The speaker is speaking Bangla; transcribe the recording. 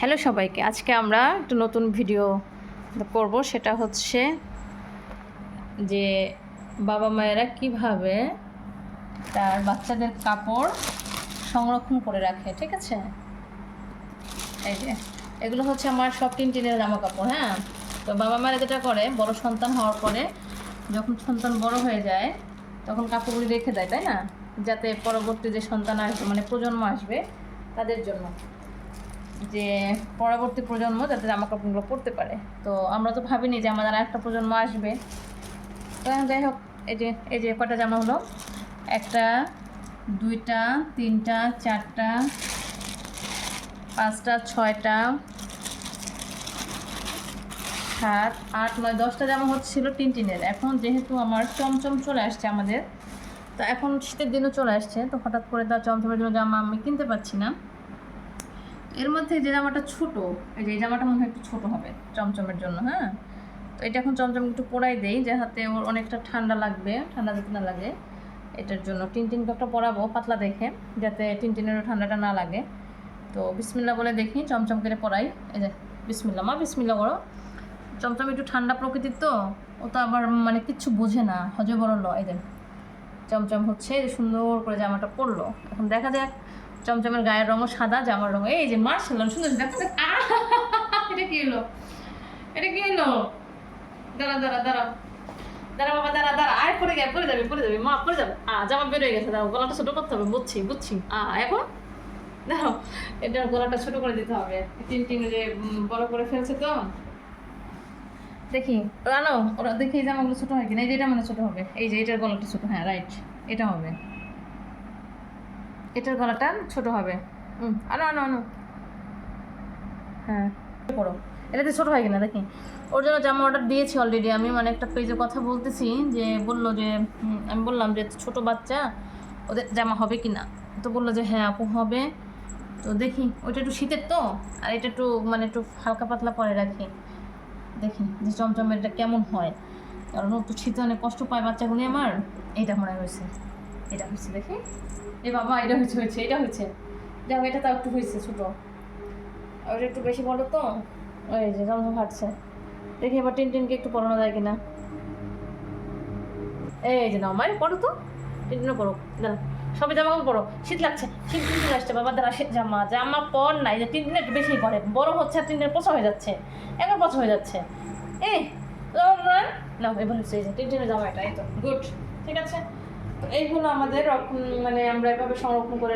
হ্যালো সবাইকে, আজকে আমরা একটা নতুন ভিডিও করব। সেটা হচ্ছে যে বাবা মায়েরা কিভাবে তার বাচ্চাদের কাপড় সংরক্ষণ করে রাখে। ঠিক আছে, এই যে এগুলো হচ্ছে আমার সব টিনের জামা কাপড়। হ্যাঁ, তো বাবা মায়েরা যেটা করে, বড় সন্তান হওয়ার পরে যখন সন্তান বড় হয়ে যায় তখন কাপড়গুলি রেখে দেয়, তাই না? যাতে পরবর্তী যে সন্তান আসবে, মানে প্রজন্ম আসবে, তাদের জন্য, যে পরবর্তী প্রজন্ম যাতে জামা কাপড়গুলো পরতে পারে। তো আমরা তো ভাবিনি যে আমাদের একটা প্রজন্ম আসবে। তো যাই হোক, এই যে কটা জামা হলো, একটা, দুইটা, তিনটা, চারটা, পাঁচটা, ছয়টা, সাত, আট, নয়, 10টা জামা হচ্ছিল টিনের। এখন যেহেতু আমার চমচম চলে আসছে আমাদের, তো এখন শীতের দিনও চলে আসছে, তো হঠাৎ করে তার চমচমের জন্য জামা আমি কিনতে পারছি না। এর মধ্যে যে জামাটা ছোট, এই যে এই জামাটা মনে হয় একটু ছোটো হবে চমচমের জন্য। হ্যাঁ, তো এটা এখন চমচম একটু পরাই দেই, যাতে ওর অনেকটা ঠান্ডা লাগবে, ঠান্ডা যাতে না লাগে এটার জন্য। টিন একটা পরাবো পাতলা দেখে, যাতে টিনেরও ঠান্ডাটা না লাগে। তো বিসমিল্লা বলে দেখি, চমচম করে পরাই। এই যে বিসমিল্লা, মা বিসমিল্লা করো। চমচম একটু ঠান্ডা প্রকৃতির, তো ও তো আবার মানে কিচ্ছু বোঝে না, হজে বড় ল। এই যে চমচম হচ্ছে, সুন্দর করে জামাটা পরলো। এখন দেখা যাক, চমচমের গায়ের রঙও সাদা, জামার রঙ এই যে মার্শাল্লাহ সুন্দর। দেখা যাক এটা কি হলো, এটা কি হলো? দাঁড়া দাঁড়া দাঁড়া দাঁড়া বাবা, দাঁড়া দাঁড়া, আয় পরে যাবে, পরে যাবে মা, পরে যাবে। জামা বের হয়ে গেছে, দাঁড়াও, গলাটা ছোট করতে হবে। বুঝছি বুঝছি। এখন দেখো, এটার গলাটা ছোট করে দিতে হবে। টিন যে বড় করে ফেলছে, তো দেখি আনো ওরা, দেখি এই জামাগুলো ছোট হয় কিনা। এই যে এটা মানে ছোট হবে, এই যে এটার গলাটা ছোট। হ্যাঁ রাইট, এটা হবে, এটার গলাটা ছোট হবে। আনো আনো আনো, হ্যাঁ পড়ো। এটাতে ছোট হয় কিনা দেখি। ওর জন্য জামা অর্ডার দিয়েছি অলরেডি আমি, মানে একটা পেজে কথা বলতেছি, যে বললো যে আমি বললাম যে ছোট বাচ্চা, ওদের জামা হবে কি না। তো বললো যে হ্যাঁ আপু হবে। তো দেখি, ওইটা একটু শীতের তো, আর এটা একটু মানে একটু হালকা পাতলা পরে রাখি, দেখি যে চমচমের এটা কেমন হয়। কারণ ও তো শীতে অনেক কষ্ট পায় বাচ্চাগুলি আমার। এইটা মনে হয়েছে, এটা হয়েছে, দেখি। এ বাবা, এটা হয়েছে এটা হয়েছে। যাও, এটা তাও একটু হয়েছে ছোটো, ওইটা একটু বেশি বলো তো। ওই যে চমচম ফাটছে, দেখি এবার টিনকে একটু পরানো যায় কিনা। এই যে নাও মায়ের পড়ো তো, টিনটিনও পড়ো। দাঁড়া, সবই জামা কাপড় পড়ো, শীত লাগছে, শীত কিন্তু আসছে বাবা। দাঁড়া, শীত জামা জামা পর নাই, যে টিনটিনে একটু বেশি পড়ে, বড় হচ্ছে আর টিনের পচা হয়ে যাচ্ছে, একবার পচা হয়ে যাচ্ছে। এই না, এবার হচ্ছে এই যে টিনটিনের জামা, এটা এই তো গুড, ঠিক আছে। তো এই হলো আমাদের মানে আমরা এভাবে সংরক্ষণ করে